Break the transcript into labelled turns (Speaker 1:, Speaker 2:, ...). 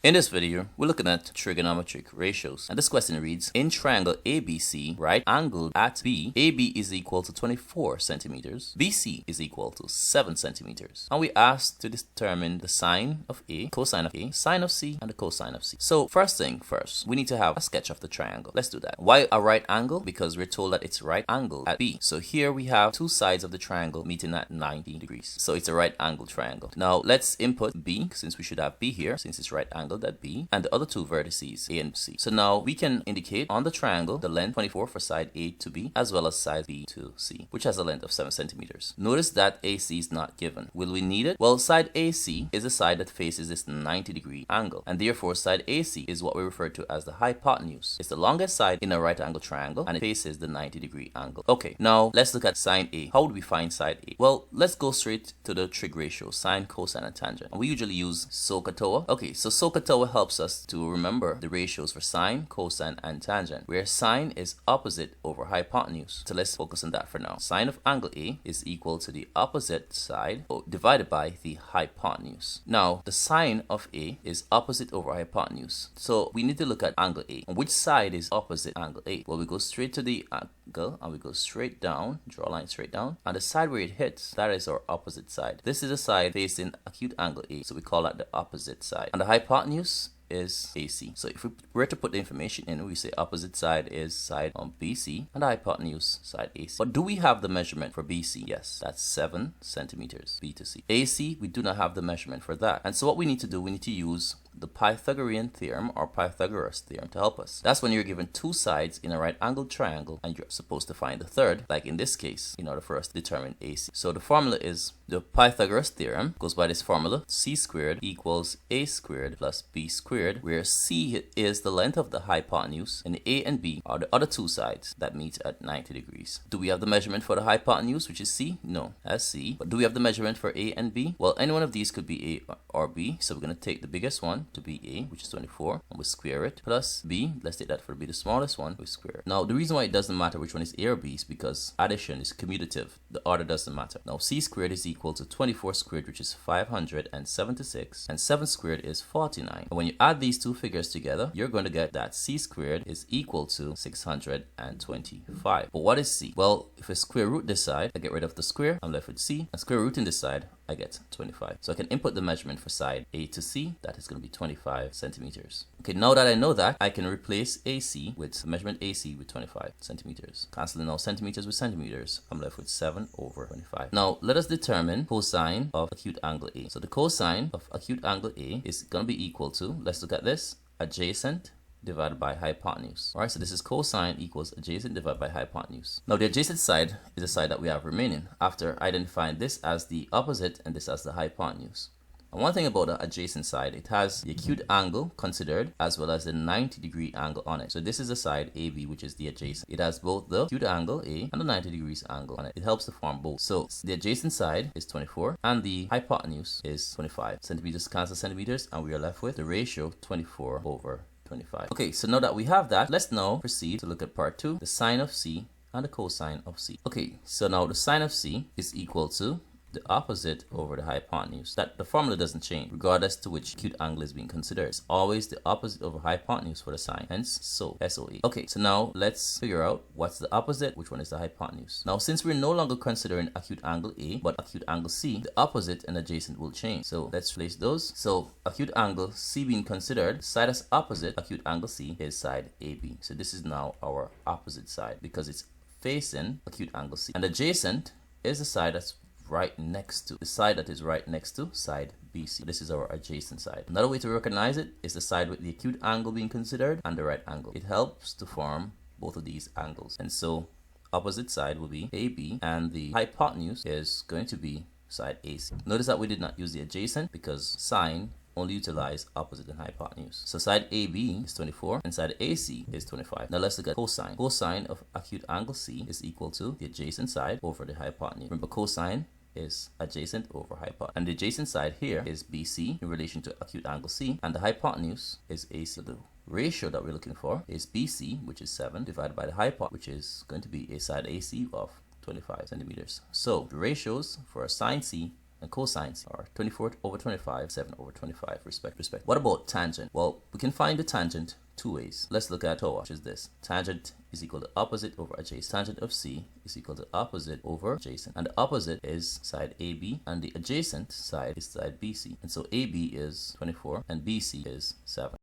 Speaker 1: In this video, we're looking at trigonometric ratios. And this question reads, in triangle ABC, right angled at B, AB is equal to 24 centimeters, BC is equal to 7 centimeters. And we asked to determine the sine of A, cosine of A, sine of C, and the cosine of C. So first thing first, we need to have a sketch of the triangle. Let's do that. Why a right angle? Because we're told that it's right angled at B. So here we have two sides of the triangle meeting at 90 degrees. So it's a right angle triangle. Now let's input B, since we should have B here, since it's right angled at B, and the other two vertices A and C. So now we can indicate on the triangle the length 24 for side A to B as well as side B to C, which has a length of 7 centimeters. Notice that AC is not given. Will we need it? Well, side AC is the side that faces this 90-degree angle, and therefore side AC is what we refer to as the hypotenuse. It's the longest side in a right angle triangle and it faces the 90-degree angle. Okay, now let's look at sine A. How would we find side A? Well, let's go straight to the trig ratio, sine, cosine, and tangent. And we usually use SOHCAHTOA. Okay, so SOHCAHTOA helps us to remember the ratios for sine, cosine, and tangent, where sine is opposite over hypotenuse. So let's focus on that for now. Sine of angle A is equal to the opposite side divided by the hypotenuse. Now, the sine of A is opposite over hypotenuse. So we need to look at angle A. And which side is opposite angle A? Well, we go straight to the angle and we go straight down, draw a line straight down, and the side where it hits, that is our opposite side. This is the side facing acute angle A, so we call that the opposite side. And the hypotenuse is AC. So if we were to put the information in, we say opposite side is side on BC and the hypotenuse side AC. But do we have the measurement for BC? Yes, that's 7 centimeters, B to C. AC, we do not have the measurement for that. And so what we need to do, we need to use the Pythagorean theorem or Pythagoras theorem to help us. That's when you're given two sides in a right angled triangle and you're supposed to find the third, like in this case, in order for us to determine AC. So the formula is the Pythagoras theorem goes by this formula: C squared equals A squared plus B squared, where C is the length of the hypotenuse and A and B are the other two sides that meet at 90 degrees. Do we have the measurement for the hypotenuse, which is C? No, that's C. But do we have the measurement for A and B? Well, any one of these could be A or B. So we're going to take the biggest one to be A, which is 24, and we square it, plus B, let's take that for be the smallest one, we square it. Now the reason why it doesn't matter which one is A or B is because addition is commutative. The order doesn't matter. Now C squared is equal to 24 squared, which is 576, and 7 squared is 49. And when you add these two figures together, you're going to get that C squared is equal to 625. But what is C? Well, if I square root this side, I get rid of the square, I'm left with C, and square root in this side, I get 25. So I can input the measurement for side A to C. That is going to be 25 centimeters. Okay, now that I know that, I can replace AC with measurement AC with 25 centimeters. Canceling out centimeters with centimeters, I'm left with 7 over 25. Now let us determine cosine of acute angle A. So the cosine of acute angle A is going to be equal to, let's look at this, adjacent divided by hypotenuse. Alright, so this is cosine equals adjacent divided by hypotenuse. Now the adjacent side is the side that we have remaining after identifying this as the opposite and this as the hypotenuse. And one thing about the adjacent side, it has the acute angle considered as well as the 90-degree angle on it. So this is the side AB, which is the adjacent. It has both the acute angle A and the 90 degrees angle on it. It helps to form both. So the adjacent side is 24 and the hypotenuse is 25. Centimeters cancel centimeters and we are left with the ratio 24 over 25. Okay, so now that we have that, let's now proceed to look at part 2, the sine of C and the cosine of C. Okay, so now the sine of C is equal to the opposite over the hypotenuse. That the formula doesn't change regardless to which acute angle is being considered. It's always the opposite over hypotenuse for the sine, hence so SOA. Okay, so now let's figure out what's the opposite, which one is the hypotenuse. Now since we're no longer considering acute angle A but acute angle C, the opposite and adjacent will change. So let's place those. So acute angle C being considered, side that's opposite acute angle C is side AB. So this is now our opposite side because it's facing acute angle C. And adjacent is the side that's right next to the side that is right next to side BC. This is our adjacent side. Another way to recognize it is the side with the acute angle being considered and the right angle. It helps to form both of these angles. And so opposite side will be AB and the hypotenuse is going to be side AC. Notice that we did not use the adjacent because sine only utilize opposite and hypotenuse. So side AB is 24 and side AC is 25. Now let's look at cosine. Cosine of acute angle C is equal to the adjacent side over the hypotenuse. Remember, cosine is adjacent over hypotenuse. And the adjacent side here is BC in relation to acute angle C, and the hypotenuse is AC. So the ratio that we're looking for is BC, which is 7, divided by the hypotenuse, which is going to be a side AC of 25 centimeters. So the ratios for sine C And cosines are 24 over 25, 7 over 25 respect. What about tangent? Well, we can find the tangent two ways. Let's look at TOA, which is this. Tangent is equal to opposite over adjacent. Tangent of C is equal to opposite over adjacent. And the opposite is side AB, and the adjacent side is side BC. And so AB is 24 and BC is 7.